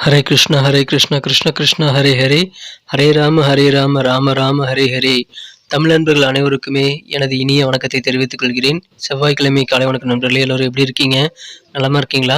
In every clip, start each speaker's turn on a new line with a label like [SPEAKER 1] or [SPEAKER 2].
[SPEAKER 1] ஹரே கிருஷ்ணா கிருஷ்ண கிருஷ்ணா ஹரே ஹரே, ஹரே ராம ராம ராம ஹரே ஹரே. தமிழ் நண்பர்கள் அனைவருக்குமே எனது இனிய வணக்கத்தை தெரிவித்துக் கொள்கிறேன். செவ்வாய்க்கிழமை காலை வணக்கம் நண்பர்களே. எல்லோரும் எப்படி இருக்கீங்க? நலமா இருக்கீங்களா?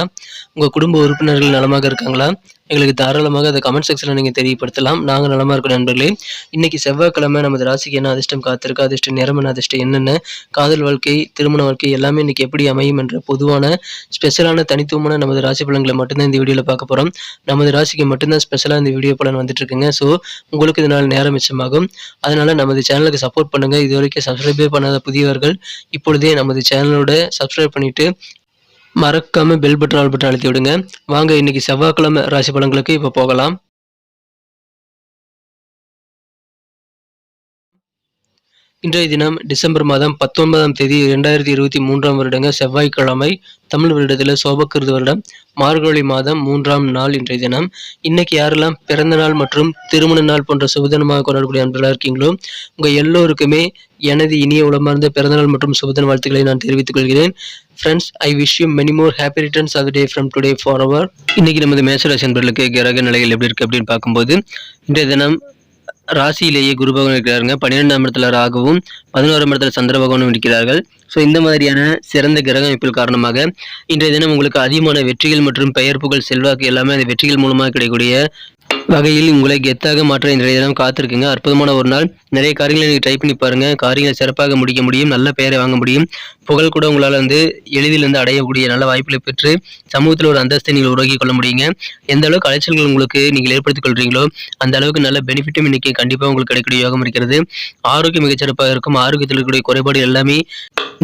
[SPEAKER 1] உங்கள் குடும்ப உறுப்பினர்கள் நலமாக இருக்காங்களா? எங்களுக்கு தாராளமாக அதை கமெண்ட் செக்ஷனில் நீங்கள் தெரியப்படுத்தலாம். நாங்கள் நலமாக இருக்கோம் நண்பர்களே. இன்னைக்கு செவ்வாய்க்கிழமை நமது ராசிக்கு என்ன அதிர்ஷ்டம் காத்திருக்கு, அதிர்ஷ்ட நிறம் என்ன, அதிர்ஷ்டம் என்னென்ன, காதல் வாழ்க்கை, திருமண வாழ்க்கை எல்லாமே இன்னைக்கு எப்படி அமையும் என்ற பொதுவான ஸ்பெஷலான தனித்துவமான நமது ராசி பலன்களை மட்டும்தான் இந்த வீடியோவில் பார்க்க போகிறோம். நமது ராசிக்கு மட்டும்தான் ஸ்பெஷலாக இந்த வீடியோ பலன் வந்துட்டு இருக்குங்க. ஸோ உங்களுக்கு இதனால் நேரம் மிச்சமாகும். அதனால நமது சேனலுக்கு சப்போர்ட் பண்ணுங்க. இது வரைக்கும் சப்ஸ்கிரைபே பண்ணாத புதியவர்கள் இப்பொழுதே நமது சேனலோட சப்ஸ்கிரைப் பண்ணிட்டு மறக்காம பெல் பட்டன் ஆல் பட்டன் அழுத்தி விடுங்க. வாங்க இன்னைக்கு செவ்வாய்க்கிழமை ராசி பலன்களுக்கு இப்போ போகலாம். இன்றைய தினம் டிசம்பர் மாதம் 19ஆம் தேதி 2023 வருடங்க செவ்வாய்க்கிழமை. தமிழ் வருடத்தில் சோபக்கிருது வருடம் மார்கழி மாதம் 3ஆம் நாள் இன்றைய தினம். இன்னைக்கு யாரெல்லாம் பிறந்த நாள் மற்றும் திருமண நாள் போன்ற சுபதினமாக கொண்டாடக்கூடிய நண்பர்களாக இருக்கீங்களோ உங்கள் எல்லோருக்குமே எனது இனிய உளமார்ந்த பிறந்தநாள் மற்றும் சுபதின வாழ்த்துக்களை நான் தெரிவித்துக் கொள்கிறேன். Friends, I wish you many more happy returns of the day from today forever. இன்னைக்கு நமது மேஷராசி நண்பர்களுக்கு கிரக நிலைகள் எப்படி இருக்கு அப்படின்னு பார்க்கும்போது இன்றைய தினம் ராசியிலேயே குரு பகவான் இருக்கிறாருங்க. 12ஆம் இடத்துல ராகுவும் 11ஆம் இடத்துல சந்திர பகவானும் இருக்கிறார்கள். ஸோ இந்த மாதிரியான சிறந்த கிரக அமைப்பில் காரணமாக இன்றைய தினம் உங்களுக்கு அதிகமான வெற்றிகள் மற்றும் பெயர் புகழ் செல்வாக்கு எல்லாமே அந்த வெற்றிகள் மூலமாக கிடைக்கக்கூடிய வகையில் உங்களை கெத்தாக மாற்ற இன்றைய தினம் காத்திருக்குங்க. அற்புதமான ஒரு நாள். நிறைய காரியங்களை நீங்கள் ட்ரை பண்ணி பாருங்க. காரியங்களை சிறப்பாக முடிக்க முடியும். நல்ல பெயரை வாங்க முடியும். புகழ் கூட உங்களால் எளிதில் அடையக்கூடிய நல்ல வாய்ப்புகளை பெற்று சமூகத்தில் ஒரு அந்தஸ்தை நீங்கள் உருவாக்கி கொள்ள முடியுங்க. எந்த அளவுக்கு அலைச்சல்கள் உங்களுக்கு நீங்கள் ஏற்படுத்திக் கொள்றீங்களோ அந்த அளவுக்கு நல்ல பெனிஃபிட்டும் இன்னைக்கு கண்டிப்பாக உங்களுக்கு கிடைக்கக்கூடிய யோகம் இருக்கிறது. ஆரோக்கியம் மிகச்சிறப்பாக இருக்கும். ஆரோக்கியத்தில் இருக்கக்கூடிய குறைபாடு எல்லாமே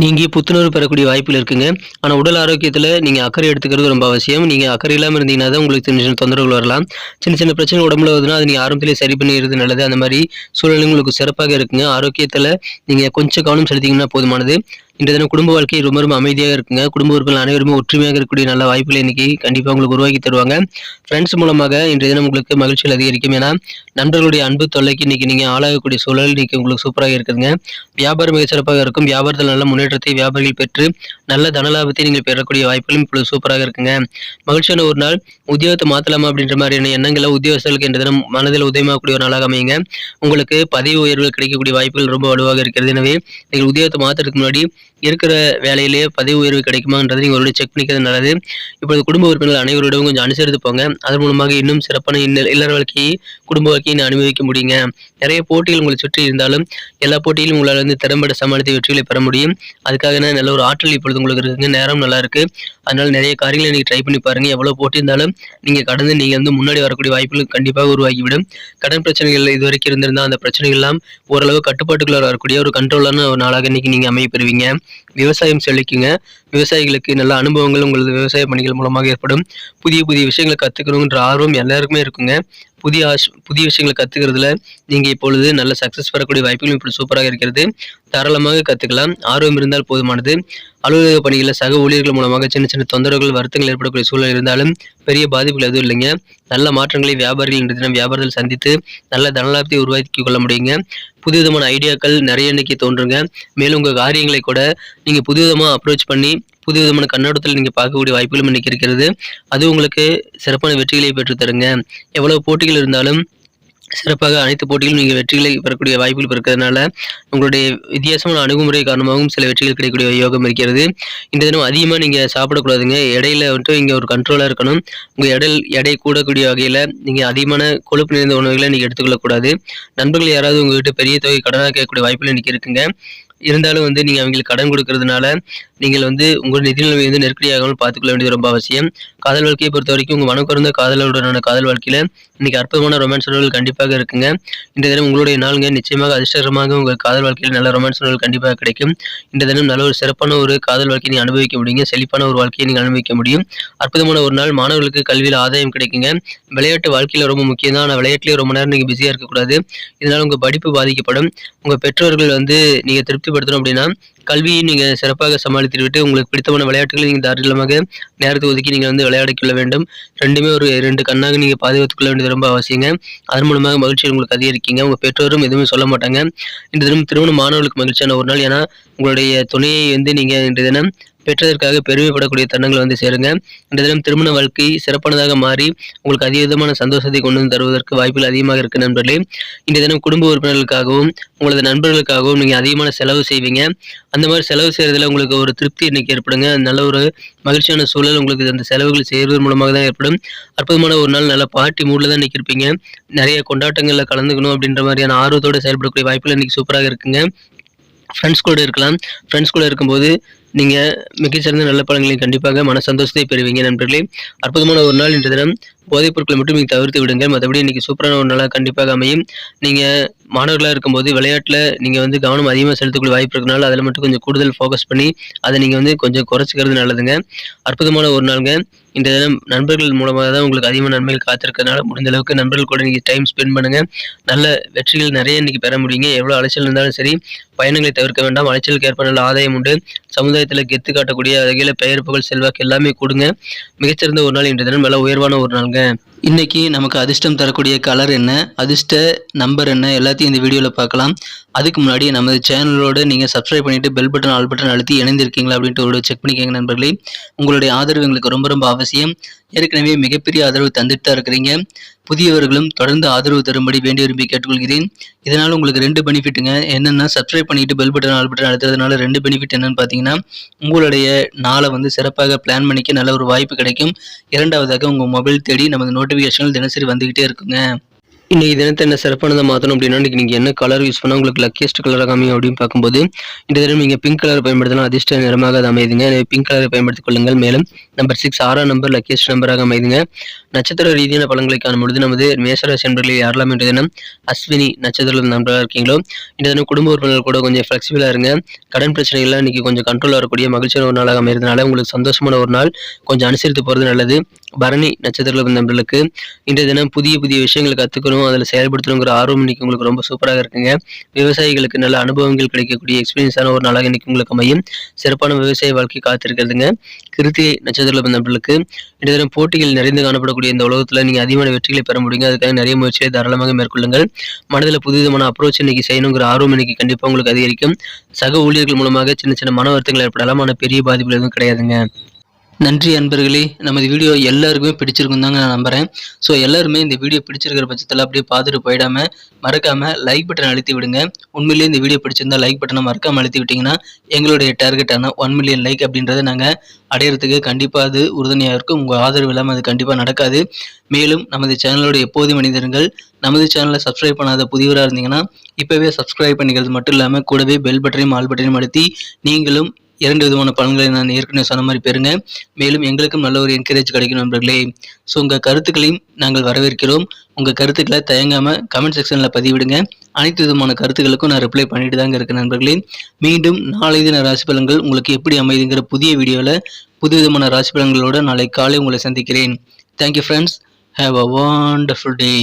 [SPEAKER 1] நீங்கி புத்துணர்வு பெறக்கூடிய வாய்ப்புகள் இருக்குங்க. ஆனால் உடல் ஆரோக்கியத்தில் நீங்கள் அக்கறை எடுத்துக்கிறது ரொம்ப அவசியம். நீங்கள் அக்கறை இல்லாமல் இருந்தீங்கன்னா தான் உங்களுக்கு சின்ன சின்ன தொந்தரவுகள் வரலாம். சின்ன சின்ன பிரச்சனை உடம்புல வருதுன்னா அது நீங்கள் ஆரம்பத்திலே சரி பண்ணிடுறது நல்லது. அந்த மாதிரி சூழ்நிலை உங்களுக்கு சிறப்பாக இருக்குங்க. ஆரோக்கியத்தில் நீங்கள் கொஞ்சம் கவனம் செலுத்திங்கன்னா போதுமானது. இன்றைய தினம் குடும்ப வாழ்க்கை ரொம்ப ரொம்ப அமைதியாக இருக்குங்க. குடும்ப உறுப்பினர்கள் அனைவருமே ஒற்றுமையாக இருக்கக்கூடிய நல்ல வாய்ப்புகளை இன்னைக்கு கண்டிப்பாக உங்களுக்கு உருவாக்கி தருவாங்க. ஃப்ரெண்ட்ஸ் மூலமாக இன்றைய தினம் உங்களுக்கு மகிழ்ச்சிகள் அதிகரிக்கும். ஏன்னா நண்பர்களுடைய அன்பு தொல்லைக்கு இன்னைக்கு நீங்கள் ஆளாகக்கூடிய சூழல் இன்னைக்கு உங்களுக்கு சூப்பராக இருக்குதுங்க. வியாபாரம் மிக சிறப்பாக இருக்கும். வியாபாரத்தில் நல்ல முன்னேற்றத்தை வியாபாரிகள் பெற்று நல்ல தனலாபத்தை நீங்கள் பெறக்கூடிய வாய்ப்புகளும் இப்பொழுது சூப்பராக இருக்குங்க. மகிழ்ச்சியான ஒரு நாள். உத்தியோகத்தை மாற்றலாமா அப்படின்ற மாதிரியான எண்ணங்களை உத்தியோகஸ்தர்களுக்கு இன்றைய தினம் மனதில் உதயமாகக்கூடிய ஒரு நாளாக அமையுங்க. உங்களுக்கு பதவி உயர்வுகள் கிடைக்கக்கூடிய வாய்ப்புகள் ரொம்ப வலுவாக இருக்கிறது. எனவே நீங்கள் உத்தியோகத்தை மாற்றுறதுக்கு முன்னாடி இருக்கிற வேலையிலேயே பதவி உயர்வு கிடைக்குமான்றதை நீங்கள் ஒரு செக் பண்ணிக்கிறது நல்லது. இப்பொழுது குடும்ப உறுப்பினர்கள் அனைவரோடவும் கொஞ்சம் அனுசரித்து போங்க. அதன் மூலமாக இன்னும் சிறப்பான இல்லற வாழ்க்கையை குடும்ப வாழ்க்கையை அனுபவிக்க முடியுங்க. நிறைய போட்டிகள் உங்களை சுற்றி இருந்தாலும் எல்லா போட்டியிலும் உங்களால் திறம்பட சமாளித்து வெற்றிகளை பெற முடியும். அதுக்காக நல்ல ஒரு ஆற்றல் இப்பொழுது உங்களுக்கு இருக்குங்க. நேரம் நல்லா இருக்கு. அதனால நிறைய காரியங்களை நீங்கள் ட்ரை பண்ணி பாருங்க. எவ்வளோ போட்டி இருந்தாலும் நீங்கள் கடந்து நீங்கள் முன்னாடி வரக்கூடிய வாய்ப்புகள் கண்டிப்பாக உருவாகிவிடும். கடன் பிரச்சனைகள் இதுவரைக்கும் இருந்திருந்தால் அந்த பிரச்சனைகள் எல்லாம் ஓரளவு கட்டுப்பாட்டுக்குள்ள வரக்கூடிய ஒரு கண்ட்ரோலான ஒரு நாளாக இன்னைக்கு நீங்கள் அமைய பெறுவீங்க. விவசாயம் செழிக்குங்க. விவசாயிகளுக்கு நல்ல அனுபவங்கள் உங்களது விவசாய பணிகள் மூலமாக ஏற்படும். புதிய புதிய விஷயங்களை கற்றுக்கணுன்ற ஆர்வம் எல்லாருக்குமே இருக்குங்க. புதிய விஷயங்களை கற்றுக்கிறதுல நீங்கள் இப்பொழுது நல்ல சக்ஸஸ் பெறக்கூடிய வாய்ப்புகள் இப்படி சூப்பராக இருக்கிறது. தாராளமாக கற்றுக்கலாம். ஆர்வம் இருந்தால் போதுமானது. அலுவலக பணிகளில் சக ஊழியர்கள் மூலமாக சின்ன சின்ன தொந்தரவுகள் வருத்தங்கள் ஏற்படக்கூடிய சூழல் இருந்தாலும் பெரிய பாதிப்புகள் எதுவும் இல்லைங்க. நல்ல மாற்றங்களை வியாபாரிகள் இன்றைய தினம் வியாபாரத்தில் சந்தித்து நல்ல தனலாபத்தை உருவாக்கி கொள்ள முடியுங்க. புதுவிதமான ஐடியாக்கள் நிறைய இன்னைக்கு தோன்றுங்க. மேலும் உங்கள் காரியங்களை கூட நீங்கள் புதுவிதமாக அப்ரோச் பண்ணி புதுவிதமான கண்ணோட்டத்தில் நீங்கள் பார்க்கக்கூடிய வாய்ப்புகளும் இன்னைக்கு இருக்கிறது. அது உங்களுக்கு சிறப்பான வெற்றிகளை பெற்றுத்தருங்க. எவ்வளவு போட்டிகள் இருந்தாலும் சிறப்பாக அனைத்து போட்டிகளும் நீங்கள் வெற்றிகளை பெறக்கூடிய வாய்ப்புகள் இருக்கிறதுனால உங்களுடைய வித்தியாசமான அணுகுமுறை காரணமாகவும் சில வெற்றிகள் கிடைக்கக்கூடிய யோகம் இருக்கிறது. இந்த தினம் அதிகமாக நீங்கள் சாப்பிடக்கூடாதுங்க. இடையில இங்கே ஒரு கண்ட்ரோலாக இருக்கணும். உங்கள் எடை கூடக்கூடிய வகையில் நீங்கள் அதிகமான கொழுப்பு நிறைந்த உணவுகளை நீங்கள் எடுத்துக்கொள்ளக்கூடாது. நண்பர்கள் யாராவது உங்கள்கிட்ட பெரிய தொகை கடனாக கேட்கக்கூடிய வாய்ப்புகள் இன்னைக்கு இருக்குங்க. இருந்தாலும் நீங்கள் அவங்களுக்கு கடன் கொடுக்கறதுனால நீங்கள் உங்கள் நிதிநிலைமை நெருக்கடியாகாமல் பார்த்துக்கொள்ள வேண்டியது ரொம்ப அவசியம். காதல் வாழ்க்கையை பொறுத்த வரைக்கும் உங்கள் மனக்குறந்த காதலருடனான காதல் வாழ்க்கையில் இன்னைக்கு அற்புதமான ரொமான்ஸ் உணர்வுகள் கண்டிப்பாக இருக்குங்க. இந்த தினம் உங்களுடைய நாளுங்க நிச்சயமாக அதிர்ஷ்டகரமாக உங்கள் காதல் வாழ்க்கையில் நல்ல ரொமான்ஸ் உணர்வுகள் கண்டிப்பாக கிடைக்கும். இந்த தினம் நல்ல ஒரு சிறப்பான ஒரு காதல் வாழ்க்கையை நீங்கள் அனுபவிக்க முடியுங்க. செழிப்பான ஒரு வாழ்க்கையை நீங்கள் அனுபவிக்க முடியும். அற்புதமான ஒரு நாள். மாணவர்களுக்கு கல்வியில் ஆதாயம் கிடைக்குங்க. விளையாட்டு வாழ்க்கையில் ரொம்ப முக்கியம் தான். ஆனால் விளையாட்டுலேயே ரொம்ப நேரம் நீங்கள் பிஸியாக இருக்கக்கூடாது. இதனால் உங்கள் படிப்பு பாதிக்கப்படும். உங்கள் பெற்றோர்கள் நீங்கள் திருப்திப்படுத்தணும் அப்படின்னா கல்வியை நீங்க சிறப்பாக சமாளித்து விட்டு உங்களுக்கு பிடித்தமான விளையாட்டுகளை நீங்க தாராளமாக நேரத்தை ஒதுக்கி நீங்க வந்து விளையாடிக் கொள்ள வேண்டும். 2மே ஒரு 2 கண்ணாக நீங்க பாதுகாத்துக் கொள்ள வேண்டியது ரொம்ப அவசியங்க. அதன் மூலமாக மகிழ்ச்சி உங்களுக்கு அதிகரிக்குங்க. உங்க பெற்றோரும் எதுவுமே சொல்ல மாட்டாங்க. இன்று தினம் திருமணம் மாணவர்களுக்கு மகிழ்ச்சியான ஒரு நாள். ஏன்னா உங்களுடைய துணையை வந்து நீங்க இன்றைய தினம் பெற்றதற்காக பெருமைப்படக்கூடிய தருணங்கள் வந்து சேருங்க. இன்றைய தினம் திருமண வாழ்க்கை சிறப்பானதாக மாறி உங்களுக்கு அதிக விதமான சந்தோஷத்தை கொண்டு வந்து தருவதற்கு வாய்ப்புகள் அதிகமாக இருக்கு நண்பர்களே. இன்றைய தினம் குடும்ப உறுப்பினர்களுக்காகவும் உங்களது நண்பர்களுக்காகவும் நீங்க அதிகமான செலவு செய்வீங்க. அந்த மாதிரி செலவு செய்யறதுல உங்களுக்கு ஒரு திருப்தி இன்னைக்கு ஏற்படுங்க. நல்ல ஒரு மகிழ்ச்சியான சூழல் உங்களுக்கு அந்த செலவுகள் செய்வதன் மூலமாக தான் ஏற்படும். அற்புதமான ஒரு நாள் நல்ல பார்ட்டி மூட்ல தான் இன்னைக்கு இருப்பீங்க. நிறைய கொண்டாட்டங்கள்ல கலந்துக்கணும் அப்படின்ற மாதிரியான ஆர்வத்தோட செயல்படக்கூடிய வாய்ப்புகள் இன்னைக்கு சூப்பராக இருக்குங்க. ஃப்ரெண்ட்ஸ் கூட இருக்கலாம். ஃப்ரெண்ட்ஸ் கூட இருக்கும்போது நீங்க மிகச்சிறந்த நல்ல பலன்களை கண்டிப்பாக மன சந்தோஷத்தை பெறுவீங்க நண்பர்களே. அற்புதமான ஒரு நாள் இன்றைய தினம். போதைப் பொருட்களை மட்டும் நீங்க தவிர்த்து விடுங்க. மற்றபடி இன்னைக்கு சூப்பரான ஒரு நாளாக கண்டிப்பாக அமையும். நீங்க மாணவர்களா இருக்கும்போது விளையாட்டுல நீங்க வந்து கவனம் அதிகமாக செலுத்தக்கூடிய வாய்ப்பு இருக்கனால அதில் மட்டும் கொஞ்சம் கூடுதல் ஃபோக்கஸ் பண்ணி அதை நீங்க வந்து கொஞ்சம் குறைச்சிக்கிறது நல்லதுங்க. அற்புதமான ஒரு நாளுங்க. இன்றைய தினம் நண்பர்கள் மூலமாக தான் உங்களுக்கு அதிகமான நன்மைகள் காத்திருக்கிறதுனால முடிந்த அளவுக்கு நண்பர்கள் கூட நீங்க டைம் ஸ்பெண்ட் பண்ணுங்க. நல்ல வெற்றிகள் நிறைய இன்னைக்கு பெற முடியுங்க. எவ்வளவு அலைச்சல் இருந்தாலும் சரி பயணங்களை தவிர்க்க வேண்டாம். அலைச்சலுக்கு ஏற்ப நல்ல ஆதாயம் உண்டு. சமுதாயத்துல கெத்து காட்டக்கூடிய வகையில பெயர் புகழ் செல்வாக்கு எல்லாமே கொடுங்க. மிகச்சிறந்த ஒரு நாள் இன்றைய தினம் நல்ல உயர்வான ஒரு நாளுங்க. இன்னைக்கு நமக்கு அதிர்ஷ்டம் தரக்கூடிய கலர் என்ன, அதிர்ஷ்ட நம்பர் என்ன எல்லாத்தையும் இந்த வீடியோவில் பார்க்கலாம். அதுக்கு முன்னாடி நமது சேனலோட நீங்கள் சப்ஸ்கிரைப் பண்ணிட்டு பெல் பட்டன் ஆல் பட்டன் அழுத்தி இணைந்திருக்கீங்களா அப்படின்ட்டு ஒரு செக் பண்ணிக்கோங்க நண்பர்களே. உங்களுடைய ஆதரவு எங்களுக்கு ரொம்ப ரொம்ப அவசியம். ஏற்கனவே மிகப்பெரிய ஆதரவு தந்துட்டு தான் இருக்கிறீங்க. புதியவர்களும் தொடர்ந்து ஆதரவு தரும்படி வேண்டி விரும்பி கேட்டுக்கொள்கிறேன். இதனால் உங்களுக்கு 2 பெனிஃபிட்டுங்க. என்னென்னா சப்ஸ்கிரைப் பண்ணிட்டு பெல் பட்டன் ஆல் பட்டன் அழுத்துறதுனால 2 பெனிஃபிட் என்னன்னு பார்த்தீங்கன்னா உங்களுடைய நாளை வந்து சிறப்பாக பிளான் பண்ணிக்க நல்ல ஒரு வாய்ப்பு கிடைக்கும். இரண்டாவதாக உங்கள் மொபைல் தேடி நமது நோட்டிஃபிகேஷன்கள் தினசரி வந்துகிட்டே இருக்குங்க. இன்னைக்கு தினத்தை என்ன சிறப்பானதை மாற்றணும் அப்படின்னா இன்னைக்கு நீங்கள் என்ன கலர் யூஸ் பண்ணால் உங்களுக்கு லக்கியஸ்ட் கலராக அமையும் அப்படின்னு பார்க்கும்போது இந்த தினம் நீங்கள் பிங்க் கலர் பயன்படுத்தலாம். அதிர்ஷ்ட நிறமாக அது அமைதுங்க. பிங்க் கலரை பயன்படுத்திக் கொள்ளுங்கள். மேலும் நம்பர் 6 6ஆம் நம்பர் லக்கியஸ்ட் நம்பராக அமைதுங்க. நட்சத்திர ரீதியான பலன்களை காணும்பொழுது நமது மேசராசி நண்பர்களை யாரெல்லாம் இன்றைய தினம் அஸ்வினி நட்சத்திரத்தில் நண்பராக இருக்கீங்களோ இன்றைய தினம் குடும்ப உறுப்பினர்கள் கூட கொஞ்சம் ஃப்ளெக்சிபிளாக இருங்க. கடன் பிரச்சனைகள்லாம் இன்னைக்கு கொஞ்சம் கண்ட்ரோல் வரக்கூடிய மகிழ்ச்சியான ஒரு நாளாக அமைகிறதுனால உங்களுக்கு சந்தோஷமான ஒரு நாள். கொஞ்சம் அனுசரித்து போகிறது நல்லது. பரணி நட்சத்திரத்தில் நண்பர்களுக்கு இன்றைய தினம் புதிய புதிய விஷயங்களை கற்றுக்கணும், அதில் செயல்படுத்தணுங்கிற ஆர்வம் இன்னைக்கு உங்களுக்கு ரொம்ப சூப்பராக இருக்குங்க. விவசாயிகளுக்கு நல்ல அனுபவங்கள் கிடைக்கக்கூடிய எக்ஸ்பீரியன்ஸான ஒரு நாளாக இன்னைக்கு உங்களுக்கு அமையும். சிறப்பான விவசாய வாழ்க்கை காத்திருக்கிறதுங்க. கிருத்திகை நட்சத்திரத்தில் நண்பர்களுக்கு இன்றைய தினம் போட்டிகள் நிறைந்து காணப்படக்கூடிய இந்த உலகத்தில் நீங்கள் அதிகமான வெற்றிகளை பெற முடியுங்க. அதுக்காக நிறைய முயற்சிகளை தாராளமாக மேற்கொள்ளுங்கள். மனதில் புதுவிதமான அப்ரோச் இன்னைக்கு செய்யணுங்கிற ஆர்வம் இன்னைக்கு கண்டிப்பாக உங்களுக்கு அதிகரிக்கும். சக ஊழியர்கள் மூலமாக சின்ன சின்ன மன வருத்தங்கள் ஏற்படலாம். ஆனால் பெரிய பாதிப்புகள் எதுவும் கிடையாதுங்க. நன்றி அன்பர்களே. நமது வீடியோ எல்லாருக்குமே பிடிச்சிருக்கும் தாங்க நான் நம்புகிறேன். ஸோ எல்லாருமே இந்த வீடியோ பிடிச்சிருக்கிற பட்சத்தில் அப்படியே பார்த்துட்டு போயிடாமல் மறக்காமல் லைக் பட்டன் அழுத்தி விடுங்க. உண்மையிலேயே இந்த வீடியோ பிடிச்சிருந்தா லைக் பட்டனை மறக்காமல் அழுத்தி விட்டிங்கன்னா எங்களுடைய டார்கெட்டான 1 மில்லியன் லைக் அப்படின்றத நாங்கள் அடையிறதுக்கு கண்டிப்பாக அது உறுதுணையாக இருக்கும். உங்கள் ஆதரவு இல்லாமல் அது கண்டிப்பாக நடக்காது. மேலும் நமது சேனலோட எப்போதும் மனிதர்கள் நமது சேனலை சப்ஸ்கிரைப் பண்ணாத புதியவராக இருந்தீங்கன்னா இப்போவே சப்ஸ்கிரைப் பண்ணிக்கிறது மட்டும் இல்லாமல் கூடவே பெல் பட்டனையும் ஆல் பட்டனையும் அழுத்தி நீங்களும் 2 விதமான பலன்களை நான் ஏற்கனவே சொன்ன மாதிரி பெறுங்க. மேலும் எங்களுக்கும் நல்ல ஒரு என்கரேஜ் கிடைக்கும் நண்பர்களே. ஸோ உங்கள் கருத்துக்களையும் நாங்கள் வரவேற்கிறோம். உங்கள் கருத்துக்களை தயங்காமல் கமெண்ட் செக்ஷனில் பதிவிடுங்க. அனைத்து விதமான கருத்துக்களுக்கும் நான் ரிப்ளை பண்ணிட்டு தாங்க இருக்கேன் நண்பர்களே. மீண்டும் நாளை தின ராசி பலன்கள் உங்களுக்கு எப்படி அமைதுங்கிற புதிய வீடியோவில் புது விதமான ராசி பலன்களோட நாளை காலை உங்களை சந்திக்கிறேன். Thank you friends. Have a wonderful day.